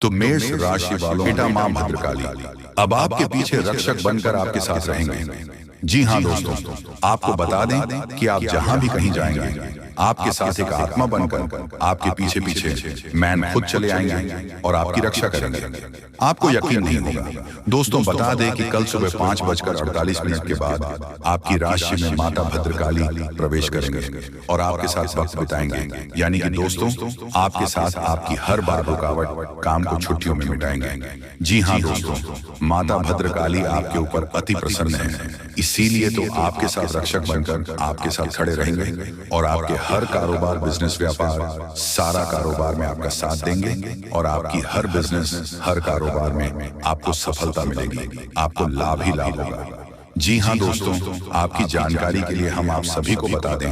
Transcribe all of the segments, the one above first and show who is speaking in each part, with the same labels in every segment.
Speaker 1: तो मेष राशि वालों, बेटा मां भद्रकाली अब आपके पीछे रक्षक बनकर आपके साथ रहेंगे। जी हाँ दोस्तों, आपको बता दें कि आप जहां भी कहीं जाएंगे आपके साथ एक आत्मा बनकर आपके पीछे पीछे मैन खुद चले आएंगे और आपकी रक्षा करेंगे। आपको यकीन नहीं होगा दोस्तों, बता दें कि कल सुबह 5:48 के बाद आपकी राशि में माता भद्रकाली प्रवेश करेंगे और आपके साथ वक्त बिताएंगे। यानी कि दोस्तों, आपके साथ आपकी हर बार रुकावट काम को छुट्टियों में मिटाएंगे। जी हाँ दोस्तों, माता भद्रकाली आपके ऊपर अति प्रसन्न है, इसीलिए तो आपके साथ रक्षक बनकर आपके साथ खड़े रहेंगे और आपके हर कारोबार, बिजनेस, व्यापार, सारा कारोबार में आपका साथ देंगे और आपकी हर बिजनेस, हर कारोबार में आपको सफलता मिलेगी, आपको लाभ ही लाभ होगा। जी हाँ दोस्तों, आपकी जानकारी के लिए हम आप सभी को बता दें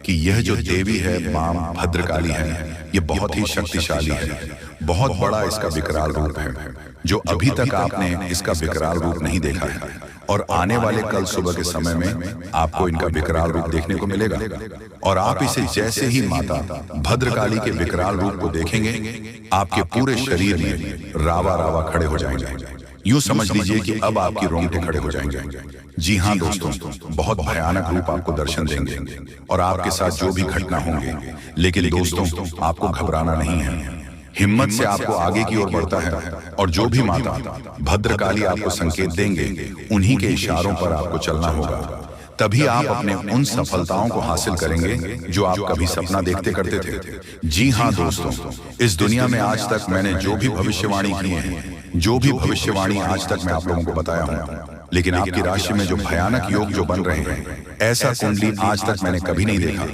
Speaker 1: कि यह जो देवी है मां भद्रकाली है, ये बहुत ही शक्तिशाली है, बहुत बड़ा इसका विकराल रूप है जो अभी तक आपने इसका विकराल रूप नहीं देखा है और आने वाले कल सुबह के समय में आपको इनका विकराल रूप देखने को मिलेगा। और आप इसे जैसे ही माता भद्रकाली के विकराल रूप को देखेंगे, आपके पूरे शरीर में रावा रावा खड़े हो जाएंगे। यूं समझ लीजिए कि अब आपकी रोंगटे खड़े हो जाएंगे। जी हाँ दोस्तों, बहुत भयानक रूप आपको दर्शन देंगे और आपके साथ जो भी घटना होंगे, लेकिन दोस्तों आपको घबराना नहीं है, हिम्मत से आपको आगे की ओर बढ़ता है और जो भी माता भद्रकाली आपको संकेत देंगे उन्हीं के इशारों पर आपको चलना होगा। तभी आप अपने उन सफलताओं को हासिल करेंगे जो आप कभी सपना देखते करते थे। जी हाँ दोस्तों, इस दुनिया में आज तक मैंने जो भी भविष्यवाणी की है, जो भी भविष्यवाणी आज तक मैं आप लोगों को बताया हूँ, लेकिन आपकी राशि में जो भयानक योग जो बन रहे हैं, ऐसा कुंडली आज तक मैंने कभी नहीं देखा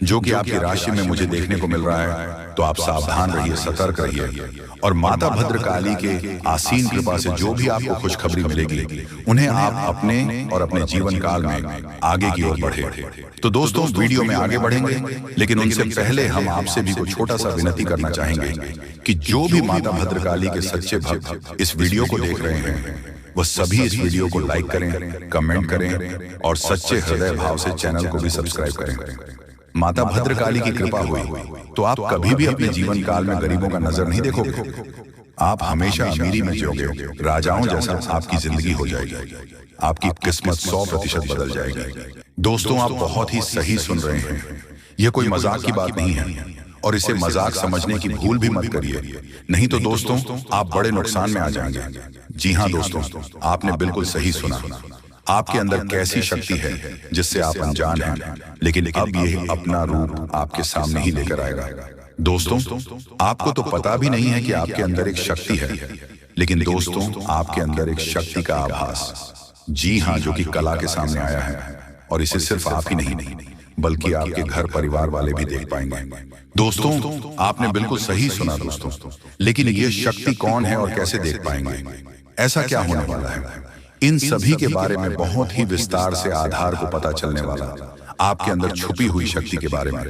Speaker 1: जो कि आपकी राशि में मुझे देखने को मिल रहा है। तो आप सावधान रहिए, सतर्क रहिए और माता भद्रकाली के आसीन कृपा से जो भी आपको खुशखबरी मिलेगी, उन्हें आप अपने और अपने जीवन काल में आगे की ओर बढ़े। तो दोस्तों, वीडियो में आगे बढ़ेंगे, लेकिन उनसे पहले हम आपसे भी कुछ छोटा सा विनती करना चाहेंगे कि जो भी माता भद्रकाली के सच्चे भक्त इस वीडियो को देख रहे हैं, वह सभी इस वीडियो को लाइक करें, कमेंट करें और सच्चे हृदय भाव से चैनल को भी सब्सक्राइब करें। माता भद्रकाली की कृपा हुई तो आप कभी भी अपने जीवन काल में गरीबों का नजर नहीं देखोगे, आप हमेशा अमीरी में जियोगे, राजाओं जैसा आपकी जिंदगी हो जाएगी, आपकी किस्मत 100% बदल जाएगी। दोस्तों, आप बहुत ही सही सुन रहे हैं, यह कोई मजाक की बात नहीं है और इसे मजाक समझने की भूल भी मत करिए, नहीं तो दोस्तों आप बड़े नुकसान में आ जाएंगे। जी हाँ दोस्तों, आपने बिल्कुल सही सुना, आपके अंदर कैसी शक्ति है जिससे आप अनजान हैं, लेकिन अब ये अपना रूप आपके सामने ही लेकर आएगा। दोस्तों, आपको तो पता भी नहीं है कि आपके अंदर एक शक्ति है, लेकिन दोस्तों आपके अंदर एक शक्ति का आभास, जी हाँ, जो कि कला के सामने आया है और इसे सिर्फ आप ही नहीं बल्कि आपके घर परिवार वाले भी देख पाएंगे। दोस्तों, आपने बिल्कुल सही सुना दोस्तों, लेकिन ये शक्ति कौन है और कैसे देख पाएंगे, ऐसा क्या होने वाला है, इन सभी के बारे में बहुत ही विस्तार से आधार को पता चलने वाला आपके अंदर छुपी हुई शक्ति के बारे में।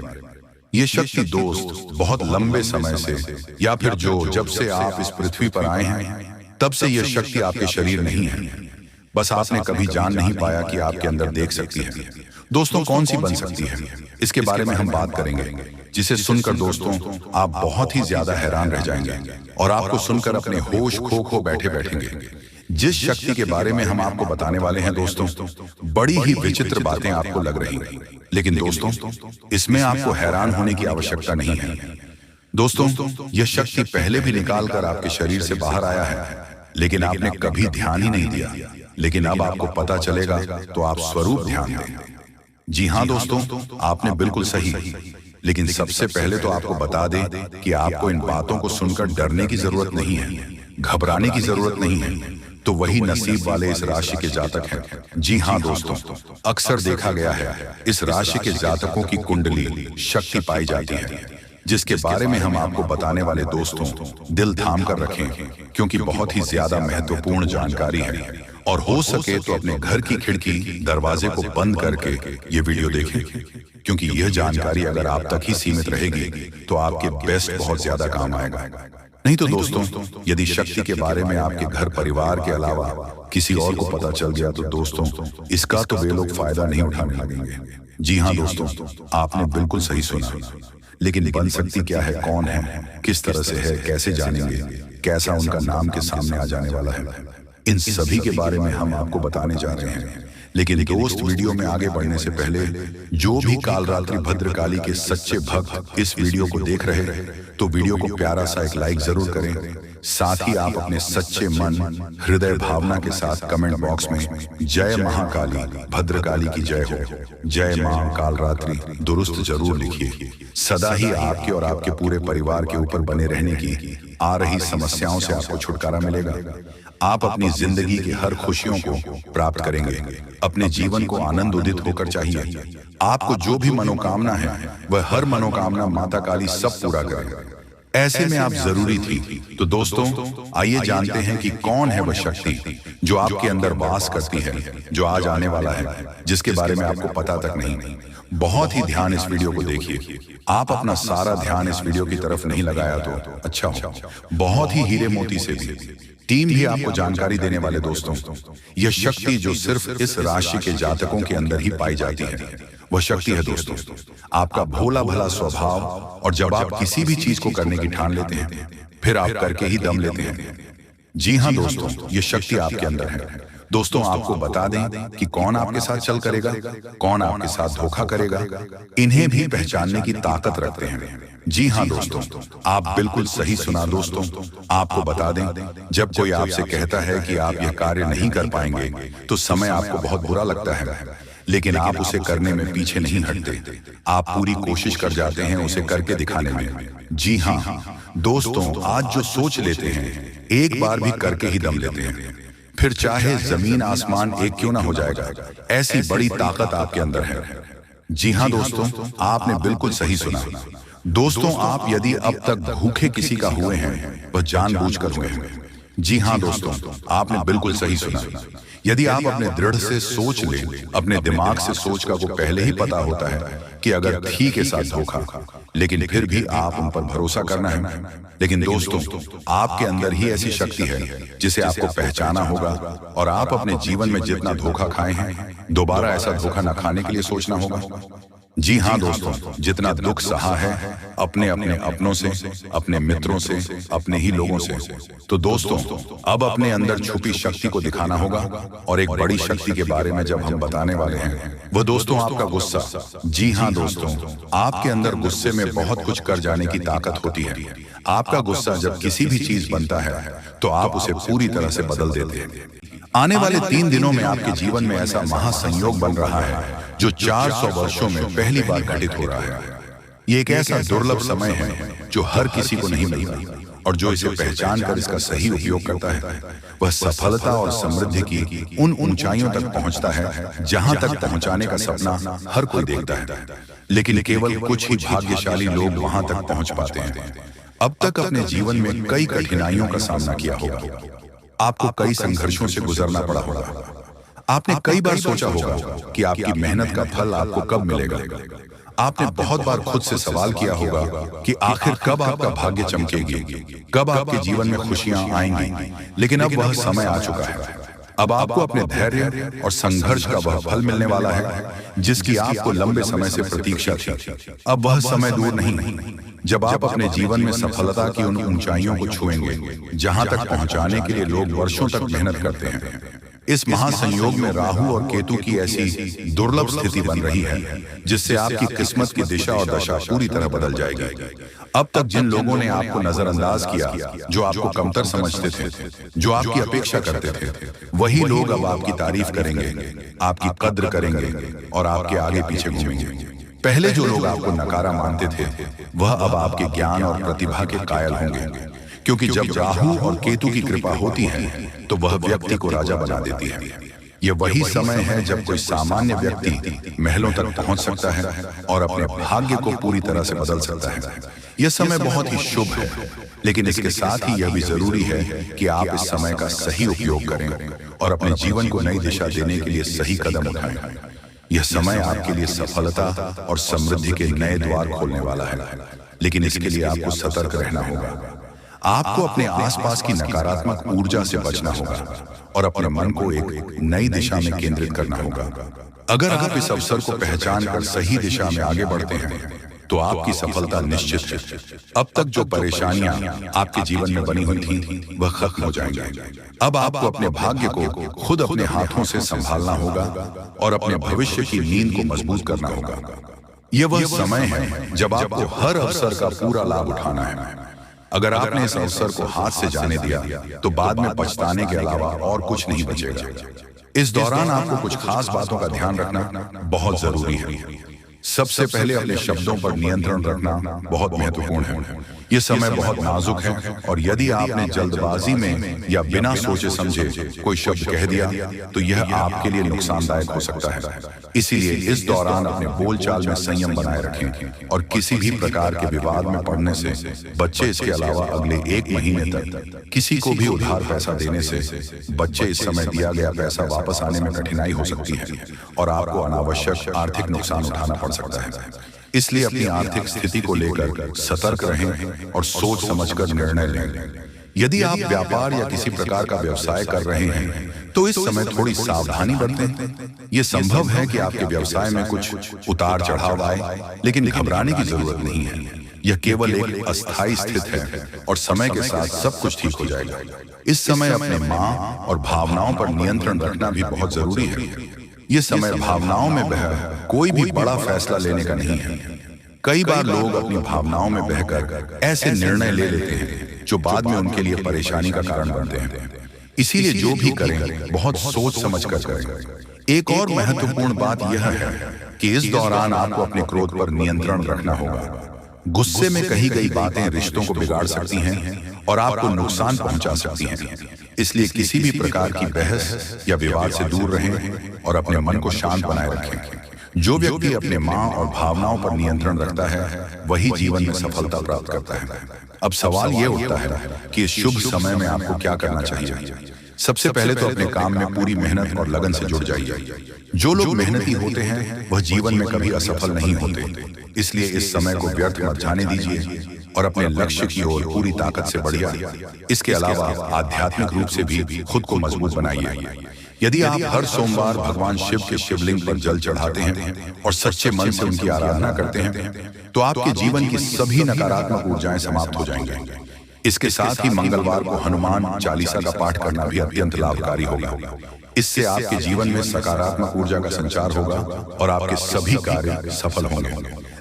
Speaker 1: ये शक्ति दोस्त बहुत लंबे समय से, या फिर जब से आप इस पृथ्वी पर आए हैं तब से यह शक्ति आपके शरीर नहीं है, बस आपने कभी जान नहीं पाया कि आपके अंदर देख सकती है। दोस्तों, कौन सी बन सकती है, इसके बारे में हम बात करेंगे, जिसे सुनकर दोस्तों आप बहुत ही ज्यादा हैरान रह जाएंगे और आपको सुनकर अपने होश खो बैठे बैठेंगे। जिस शक्ति के बारे में हम आपको बताने वाले हैं दोस्तों, बड़ी ही विचित्र बातें आपको लग रही, लेकिन दोस्तों इसमें आपको हैरान होने की आवश्यकता नहीं है। दोस्तों, यह शक्ति पहले भी निकाल कर आपके शरीर से बाहर आया है, लेकिन आपने कभी ध्यान ही नहीं दिया, लेकिन अब आपको पता चलेगा तो आप स्वरूप ध्यान दें। जी हाँ दोस्तों, आपने बिल्कुल सही, लेकिन सबसे पहले तो आपको बता दें कि आपको इन बातों को सुनकर डरने की जरूरत नहीं है, घबराने की जरूरत नहीं है, तो वही नसीब वाले इस राशि के जातक हैं। जी हाँ दोस्तों, अक्सर देखा गया है इस राशि के जातकों की कुंडली शक्ति पाई जाती है, जिसके बारे में हम आपको बताने वाले दोस्तों दिल थाम कर रखें, क्योंकि बहुत ही ज्यादा महत्वपूर्ण जानकारी है और हो सके तो अपने घर की खिड़की दरवाजे को बंद करके ये वीडियो देखें, क्योंकि यह जानकारी अगर आप तक ही सीमित रहेगी तो आपके बेस्ट बहुत ज्यादा काम आएगा। नहीं तो दोस्तों, यदि शक्ति के बारे में आपके घर परिवार के अलावा किसी और को पता चल गया तो दोस्तों इसका तो वे लोग फायदा नहीं उठाने लगेंगे। जी हाँ दोस्तों, आपने बिल्कुल सही सुना, लेकिन बन सकती क्या है, कौन है, किस तरह से है, कैसे जानेंगे, कैसा उनका नाम के सामने आ जाने वाला है, इन सभी के बारे में हम आपको बताने जा रहे हैं। लेकिन दोस्त, वीडियो में आगे बढ़ने से पहले जो भी कालरात्रि भद्रकाली के सच्चे भक्त इस वीडियो को देख रहे तो वीडियो को प्यारा सा एक लाइक जरूर करें। साथ ही आप अपने सच्चे मन, हृदय भावना के साथ कमेंट बॉक्स में जय महाकाली, भद्रकाली की जय हो, जय मां कालरात्रि दुरुस्त जरूर लिखिए। सदा ही आपके और आपके पूरे परिवार के ऊपर बने रहने की आ रही समस्याओं से आपको छुटकारा मिलेगा। आप अपनी जिंदगी की हर खुशियों को प्राप्त करेंगे। अपने जीवन को आनंद उदित होकर चाहिए। आपको जो भी मनोकामना है वह हर मनोकामना माता काली सब पूरा करें। ऐसे में आप जरूरी थी। तो दोस्तों, आइए जानते हैं कि कौन है वह शक्ति जो आपके अंदर वास करती है, जो आज आने वाला है, जिसके बारे में आपको पता तक नहीं। बहुत ही ध्यान इस वीडियो को देखिए। आप अपना सारा ध्यान इस वीडियो की तरफ नहीं लगाया तो अच्छा हो। बहुत ही हीरे मोती से भी टीम भी आपको जानकारी देने वाले दोस्तों, यह शक्ति जो सिर्फ इस राशि के जातकों के अंदर ही पाई जाती है, वह शक्ति है दोस्तों आपका भोला भला स्वभाव। और जब आप किसी भी चीज को करने की ठान लेते हैं, फिर आप करके ही दम लेते हैं। जी हाँ दोस्तों, ये शक्ति आपके अंदर है। दोस्तों, आपको बता दें कि कौन आपके साथ चल करेगा, कौन आपके साथ धोखा करेगा, इन्हें भी पहचानने की ताकत रखते हैं। जी हाँ दोस्तों, आप बिल्कुल सही सुना दोस्तों। आपको बता दें, जब कोई आपसे कहता है कि आप यह कार्य नहीं कर पाएंगे तो समय आपको बहुत बुरा लगता है, लेकिन आप उसे करने में पीछे नहीं हटते। आप पूरी कोशिश कर जाते हैं उसे करके दिखाने में। जी हाँ दोस्तों, आज जो सोच लेते हैं एक बार भी करके ही दम लेते हैं, फिर चाहे जमीन आसमान एक क्यों ना हो जाएगा। ऐसी बड़ी ताकत आपके अंदर है। जी हाँ दोस्तों, आपने बिल्कुल सही सुना। दोस्तों, आप यदि अब तक भूखे किसी का हुए हैं, वह जानबूझकर हुए हैं। जी हाँ दोस्तों, आपने बिल्कुल सही सुना। यदि आप अपने दृढ़ से सोच लें, अपने दिमाग से सोच का को पहले ही पता होता है कि अगर थी के साथ धोखा, लेकिन फिर भी आप उन पर भरोसा करना है। लेकिन दोस्तों, आपके अंदर ही ऐसी शक्ति है जिसे आपको पहचाना होगा, और आप अपने जीवन में जितना धोखा खाए हैं, दोबारा ऐसा धोखा न खाने के लिए सोचना होगा। जी हाँ दोस्तों, जितना दुख सहा है अपने अपने अपनों से, अपने मित्रों से, अपने ही लोगों से, तो दोस्तों अब अपने अंदर छुपी शक्ति को दिखाना होगा। और एक बड़ी शक्ति के बारे में जब हम बताने वाले हैं, वह दोस्तों आपका गुस्सा। जी हाँ दोस्तों, आपके अंदर गुस्से में बहुत कुछ कर जाने की ताकत होती है। आपका गुस्सा जब किसी भी चीज बनता है तो आप उसे पूरी तरह से बदल देते हैं। आने वाले 3 दिनों में आपके जीवन में ऐसा महासंयोग बन रहा है जो 400 वर्षों में पहली बार घटित हो रहा है। ये एक ऐसा दुर्लभ समय है जो हर किसी को नहीं मिलता, और जो इसे पहचान कर इसका सही उपयोग करता है, वह सफलता और समृद्धि की उन ऊंचाइयों तक पहुंचता है जहां तक पहुंचाने का सपना हर कोई देखता है, लेकिन केवल कुछ ही भाग्यशाली लोग वहां तक पहुंच पाते हैं। अब तक अपने जीवन में कई कठिनाइयों का सामना किया होगा, आपको कई संघर्षों से गुजरना पड़ा होगा। आपने कई बार सोचा होगा कि आपकी मेहनत का फल आपको कब मिलेगा। आपने बहुत बार खुद से सवाल किया होगा कि आखिर कब आपका भाग्य चमकेगी, कब आपके जीवन में खुशियां आएंगी। लेकिन अब वह समय आ चुका है। अब आपको अपने धैर्य और संघर्ष का वह फल मिलने वाला है जिसकी आपको लंबे समय से प्रतीक्षा थी। अब वह समय दूर नहीं जब आप अपने जीवन में सफलता की उन ऊंचाइयों को छुएंगे जहां तक पहुंचाने के लिए लोग वर्षों तक मेहनत करते हैं। इस महासंयोग में राहु और केतु की ऐसी दुर्लभ स्थिति बन रही है जिससे आपकी किस्मत की दिशा और दशा पूरी तरह बदल जाएगी। अब तक जिन लोगों ने आपको नजरअंदाज किया, जो आपको कमतर समझते थे, जो आपकी अपेक्षा करते थे, वही लोग अब आपकी तारीफ करेंगे, आपकी कद्र करेंगे और आपके आगे पीछे घूमेंगे। पहले जो लोग आपको नकारा मानते थे, वह अब आपके ज्ञान और प्रतिभा के कायल होंगे, क्योंकि जब राहु और केतु की कृपा होती है तो वह व्यक्ति को राजा बना देती है। यह वही समय है जब कोई सामान्य व्यक्ति महलों तक पहुंच सकता है और अपने भाग्य को पूरी तरह से बदल सकता है। यह समय बहुत ही शुभ है, लेकिन इसके साथ ही यह भी जरूरी है कि आप इस समय का सही उपयोग करें और अपने जीवन को नई दिशा देने के लिए सही कदम उठाएं। यह समय आपके लिए सफलता और समृद्धि के नए द्वार खोलने वाला है, लेकिन इसके लिए आपको सतर्क रहना होगा। आपको अपने आसपास की नकारात्मक ऊर्जा से बचना होगा और अपने मन को एक नई दिशा में केंद्रित करना होगा। अगर आप इस अवसर को पहचान कर सही दिशा में आगे बढ़ते हैं तो आपकी सफलता निश्चित है। अब तक जो परेशानियां आपके जीवन में बनी हुई थीं, वह खत्म हो जाएंगी। अब आपको अपने भाग्य को खुद अपने हाथों से संभालना होगा और अपने भविष्य की नींद को मजबूत करना होगा। यह वह समय है जब आपको हर अवसर का पूरा लाभ उठाना है। अगर आपने इस अवसर को हाथ से जाने दिया तो बाद में पछताने के अलावा और कुछ नहीं बचेगा। इस दौरान आपको कुछ खास बातों का ध्यान रखना बहुत जरूरी है। सबसे पहले अपने शब्दों पर नियंत्रण रखना बहुत महत्वपूर्ण है। यह समय बहुत नाजुक है और यदि आपने जल्दबाजी में या बिना सोचे समझे कोई शब्द कह दिया तो यह आपके लिए नुकसानदायक हो सकता है। इसीलिए इस दौरान अपने बोलचाल में संयम बनाए रखें और किसी भी प्रकार के विवाद में पड़ने से बच्चे। इसके अलावा अगले 1 महीने तक किसी को भी उधार पैसा देने से बच्चे इस समय दिया गया पैसा वापस आने में कठिनाई हो सकती है और आपको अनावश्यक आर्थिक नुकसान उठाना पड़ सकता है। इसलिए अपनी आर्थिक स्थिति को लेकर सतर्क रहें और सोच समझकर निर्णय लें। यदि आप व्यापार या किसी प्रकार का व्यवसाय कर रहे हैं तो इस समय थोड़ी सावधानी बरतें। यह संभव है कि आपके व्यवसाय में कुछ उतार चढ़ाव आए, लेकिन घबराने की जरूरत नहीं है। यह केवल एक अस्थायी स्थिति है और समय के साथ सब कुछ ठीक हो जाएगा। इस समय अपने मां और भावनाओं पर नियंत्रण रखना भी बहुत जरूरी है। यह समय भावनाओं में बह कोई भी बड़ा फैसला लेने का नहीं है। कई बार लोग अपनी भावनाओं में बहकर ऐसे निर्णय ले लेते हैं जो बाद में उनके लिए परेशानी का कारण बनते हैं। इसीलिए जो भी करें बहुत सोच समझ कर करें। एक और महत्वपूर्ण बात यह है कि इस दौरान आपको अपने क्रोध पर नियंत्रण रखना होगा। गुस्से में कही गई बातें रिश्तों को बिगाड़ सकती हैं और आपको नुकसान पहुंचा सकती हैं। इसलिए किसी भी प्रकार की बहस या विवाद से दूर रहें और अपने मन को शांत बनाए रखें। जो व्यक्ति अपने मां और भावनाओं पर नियंत्रण रखता है वही जीवन में सफलता प्राप्त करता है। अब सवाल यह उठता है कि इस शुभ समय में आपको क्या करना चाहिए। सबसे पहले तो अपने काम में पूरी मेहनत और लगन से जुड़ जाइए। जो लोग मेहनती होते हैं वह जीवन में कभी असफल नहीं होते। इसलिए इस समय को व्यर्थ मत जाने दीजिए और अपने लक्ष्य की ओर पूरी ताकत से बढ़िए। इसके अलावा आध्यात्मिक रूप से भी खुद को मजबूत बनाइए। यदि आप हर सोमवार भगवान शिव के शिवलिंग पर जल चढ़ाते हैं और सच्चे मन से उनकी आराधना करते हैं तो आपके जीवन की सभी नकारात्मक ऊर्जाएं समाप्त हो जाएंगी। इसके साथ ही मंगलवार को हनुमान चालीसा का पाठ करना भी अत्यंत लाभकारी होगा। इससे आपके जीवन में सकारात्मक ऊर्जा का संचार होगा और आपके सभी कार्य सफल होंगे।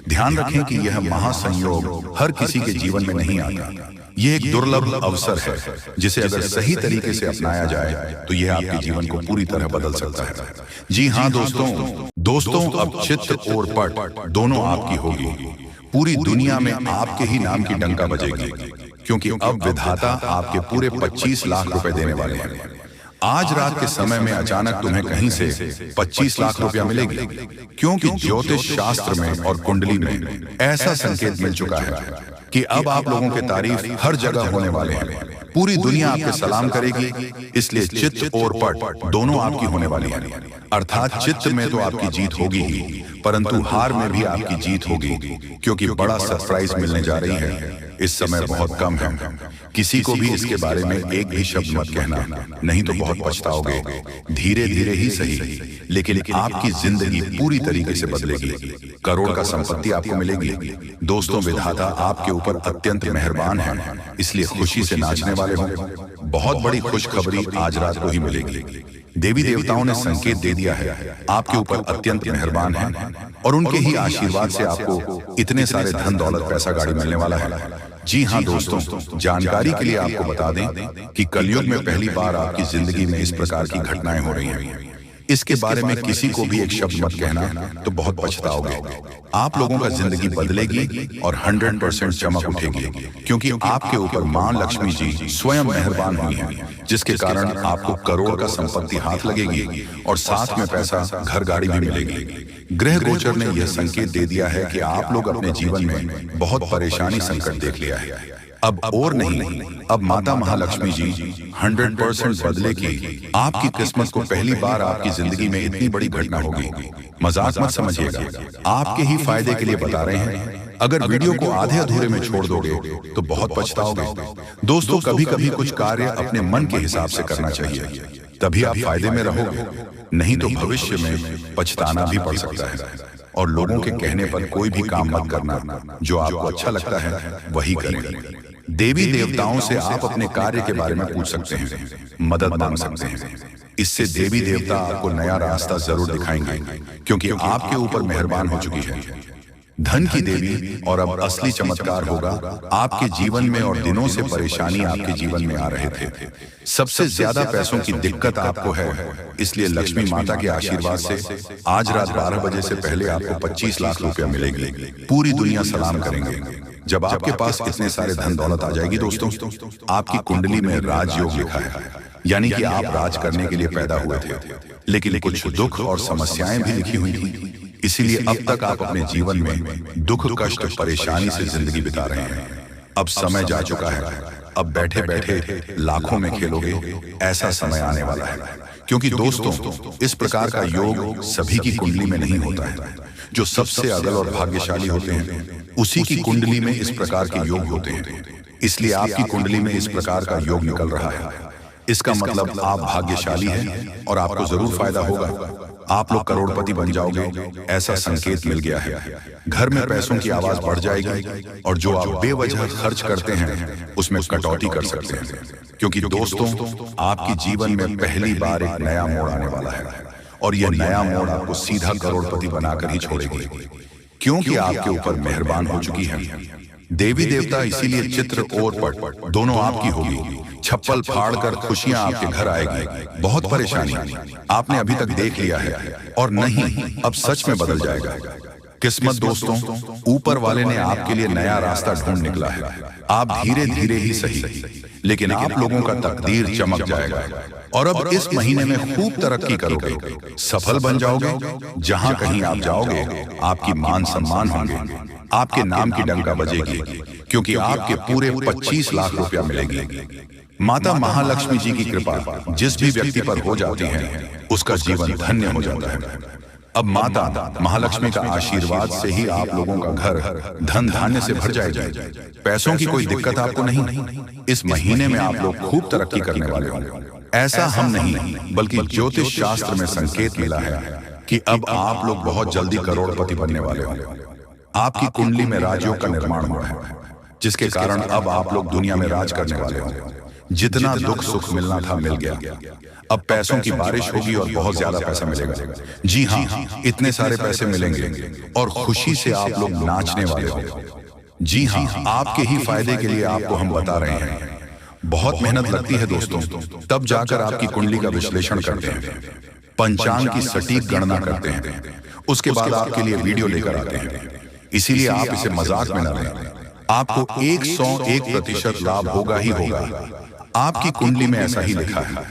Speaker 1: ध्यान रखें कि यह महासंयोग हर किसी के जीवन में नहीं आता। यह एक दुर्लभ अवसर है जिसे अगर सही तरीके से अपनाया जाए तो यह आपके जीवन को पूरी तरह बदल सकता है। जी हाँ दोस्तों, अब चित्त और पट दोनों आपकी होगी। पूरी दुनिया में आपके ही नाम की डंका बजेगी, क्योंकि अब विधाता आपके पूरे 25 लाख रुपए देने वाले हैं। आज रात के समय में अचानक तुम्हें कहीं से 25 लाख रुपया मिलेगी, क्योंकि ज्योतिष शास्त्र में और कुंडली में ऐसा संकेत मिल चुका है कि अब आप लोगों के तारीफ हर जगह होने वाले हैं। पूरी दुनिया आपके सलाम करेगी। इसलिए चित्त और पट दोनों आपकी होने वाली है। अर्थात चित्त में तो आपकी जीत होगी ही, परंतु हार में भी आपकी जीत होगी, क्योंकि बड़ा सरप्राइज मिलने जा रही है। इस समय बहुत कम है। किसी को भी इसके बारे में एक भी शब्द मत कहना, नहीं तो बहुत पछताओगे। धीरे धीरे ही सही, लेकिन आपकी जिंदगी पूरी तरीके से बदलेगी। करोड़ का संपत्ति आपको मिलेगी। दोस्तों, विधाता आपके ऊपर अत्यंत मेहरबान है, इसलिए खुशी से नाचने वाले हो। बहुत बड़ी खुशखबरी आज रात को ही मिलेगी। देवी देवताओं ने संकेत दे दिया है, आपके ऊपर अत्यंत मेहरबान है और उनके ही आशीर्वाद से आपको इतने सारे धन दौलत पैसा गाड़ी मिलने वाला है। जी हाँ दोस्तों, जानकारी के लिए आपको बता दें कि कलयुग में पहली बार आपकी जिंदगी में इस प्रकार की घटनाएं हो रही हैं। इसके बारे में किसी को भी एक शब्द मत कहना, तो बहुत पछताओगे। आप लोगों का जिंदगी बदलेगी और 100% चमक उठेगी, क्योंकि आपके ऊपर मां लक्ष्मी जी स्वयं मेहरबान हुई हैं, जिसके कारण आपको करोड़ का संपत्ति हाथ लगेगी और साथ में पैसा, घर गाड़ी भी मिलेगी। ग्रह गोचर ने यह संकेत दे दिया है कि आप लोग अपने जीवन में बहुत परेशानी संकट देख लिया है। अब और नहीं, अब माता महालक्ष्मी जी 100% बदलेगी। आपकी किस्मत को पहली बार आपकी जिंदगी में इतनी बड़ी घटना होगी। मजाक मत समझिएगा, आपके ही फायदे के लिए बता रहे हैं। अगर वीडियो को आधे अधूरे में छोड़ दोगे तो बहुत पछताओगे। दोस्तों, कभी कभी कुछ कार्य अपने मन के हिसाब से करना चाहिए, तभी आप फायदे में रहोगे, नहीं तो भविष्य में पछताना भी पड़ सकता है। और लोगों के कहने पर कोई भी काम मत करना। जो आपको अच्छा लगता है वही करें। देवी देवताओं से आप अपने कार्य के बारे में पूछ सकते हैं, मदद मांग सकते हैं। इससे देवी देवता आपको नया रास्ता जरूर दिखाएंगे, क्योंकि आपके ऊपर मेहरबान हो चुकी है। धन की देवी। और अब असली चमत्कार होगा। आपके जीवन में और दिनों से परेशानी आपके जीवन में आ रहे थे। सबसे ज्यादा पैसों की दिक्कत आपको है, इसलिए लक्ष्मी माता के आशीर्वाद से आज रात 12 बजे से पहले आपको 25 लाख रुपया मिलेगी। पूरी दुनिया सलाम करेंगे। जब आपके पास इतने सारे धन दौलत आ जाएगी दोस्तों, आपकी कुंडली में राजयोग लिखा है, यानी कि आप राज करने के लिए पैदा हुए थे। लेकिन कुछ दुख और समस्याएं भी लिखी हुई थी, इसीलिए अब तक आप अपने जीवन में दुख, कष्ट, परेशानी से जिंदगी बिता रहे हैं। अब समय जा चुका है। अब बैठे बैठे लाखों में खेलोगे, ऐसा समय आने वाला है। क्योंकि दोस्तों, इस प्रकार का योग सभी की कुंडली में नहीं होता है। जो सबसे अगल और भाग्यशाली होते हैं, उसी की कुंडली में इस प्रकार के योग होते हैं। इसलिए आपकी कुंडली में इस प्रकार का योग निकल रहा है। इसका मतलब आप भाग्यशाली हैं और आपको जरूर फायदा होगा। आप लोग करोड़पति बन जाओगे, ऐसा संकेत मिल गया है। घर में पैसों की आवाज बढ़ जाएगी और जो आप बेवजह खर्च करते हैं उसमें कटौती कर सकते हैं। क्योंकि दोस्तों, आपके जीवन में पहली बार एक नया मोड़ आने वाला है और यह नया मोड़ आपको सीधा करोड़पति बनाकर ही छोड़ेगी, क्योंकि आपके ऊपर मेहरबान हो चुकी है देवी देवता। इसीलिए चित्र और पट दोनों आपकी होगी। छप्पल फाड़ कर खुशियां आपके घर आएगी। बहुत परेशानी आपने अभी तक देख लिया है और नहीं, अब सच में बदल जाएगा। किस्मत दोस्तों, ऊपर वाले ने आपके लिए नया रास्ता ढूंढ निकला है। आप धीरे धीरे ही सही, लेकिन आप लोगों का तकदीर चमक जाएगा। और अब इस महीने में खूब तरक्की करोगे, सफल बन जाओगे। जहां कहीं आप जाओगे, आपकी मान सम्मान होंगे, आपके नाम की डंका बजेगी, क्योंकि आपके पूरे 25 लाख रुपया मिलेगी। माता महालक्ष्मी जी की कृपा जिस भी व्यक्ति पर हो जाती है, उसका जीवन धन्य हो जाता है। अब माता महालक्ष्मी का आशीर्वाद से ही आप लोगों का घर धन धान्य से भर जाएगा। पैसों की कोई दिक्कत आपको नहीं। इस महीने में आप लोग खूब तरक्की करने वाले होंगे। ऐसा हम नहीं, बल्कि ज्योतिष शास्त्र में संकेत मिला है कि अब आप लोग बहुत जल्दी करोड़पति बनने वाले होंगे। आपकी कुंडली में राजयोग का निर्माण हुआ है, जिसके कारण अब आप लोग दुनिया में राज करने वाले होंगे। जितना दुख सुख मिलना था मिल गया। अब पैसों की बारिश होगी और बहुत ज्यादा पैसा मिलेगा। जी हाँ, इतने सारे पैसे मिलेंगे और खुशी से आप लोग नाचने वाले होंगे। जी हाँ, आपके ही फायदे के लिए आपको हम बता रहे हैं। बहुत मेहनत लगती है दोस्तों, तब जाकर आपकी कुंडली का विश्लेषण करते हैं, पंचांग की सटीक गणना करते हैं, उसके बाद आपके लिए वीडियो लेकर आते हैं। इसीलिए आप इसे मजाक में न लें। आपको 101% लाभ होगा ही होगा। आपकी कुंडली में ऐसा ही लिखा है।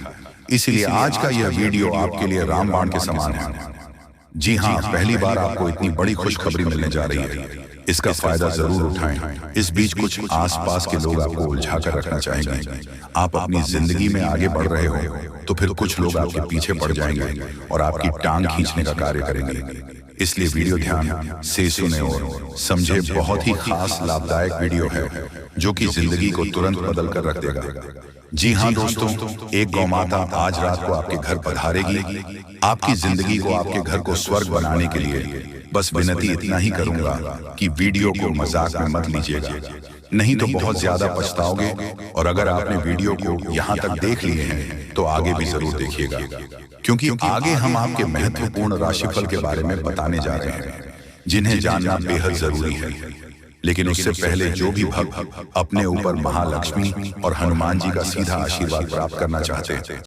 Speaker 1: इसलिए आज का यह वीडियो आपके लिए रामबाण के समान है। जी हाँ, पहली बार आपको इतनी बड़ी खुशखबरी मिलने जा रही है। इसका फायदा जरूर उठाएं। इस बीच कुछ आसपास के लोग आपको उलझा कर रखना चाहेंगे। आप अपनी जिंदगी में आगे बढ़ रहे हो तो फिर कुछ लोग आपके पीछे पड़ जाएंगे और आपकी टांग खींचने का कार्य करेंगे। इसलिए वीडियो ध्यान से सुने और समझे। बहुत ही खास लाभदायक वीडियो है जो कि जिंदगी को तुरंत बदल कर रख देगा। जी हाँ दोस्तों, एक गौ माता आज रात को आपके घर पधारेगी। आपकी जिंदगी को, आपके घर को स्वर्ग बनाने के लिए बस विनती इतना ही करूंगा कि वीडियो को मजाक में मत लीजिएगा, नहीं तो बहुत ज्यादा पछताओगे। और अगर आपने वीडियो को यहाँ तक देख लिए हैं तो आगे भी जरूर देखिएगा, क्योंकि आगे हम आपके महत्वपूर्ण राशिफल के बारे में बताने जा रहे हैं, जिन्हें जानना बेहद जरूरी है। लेकिन उससे पहले जो भी भक्त अपने ऊपर महालक्ष्मी और हनुमान जी का सीधा आशीर्वाद प्राप्त करना चाहते हैं,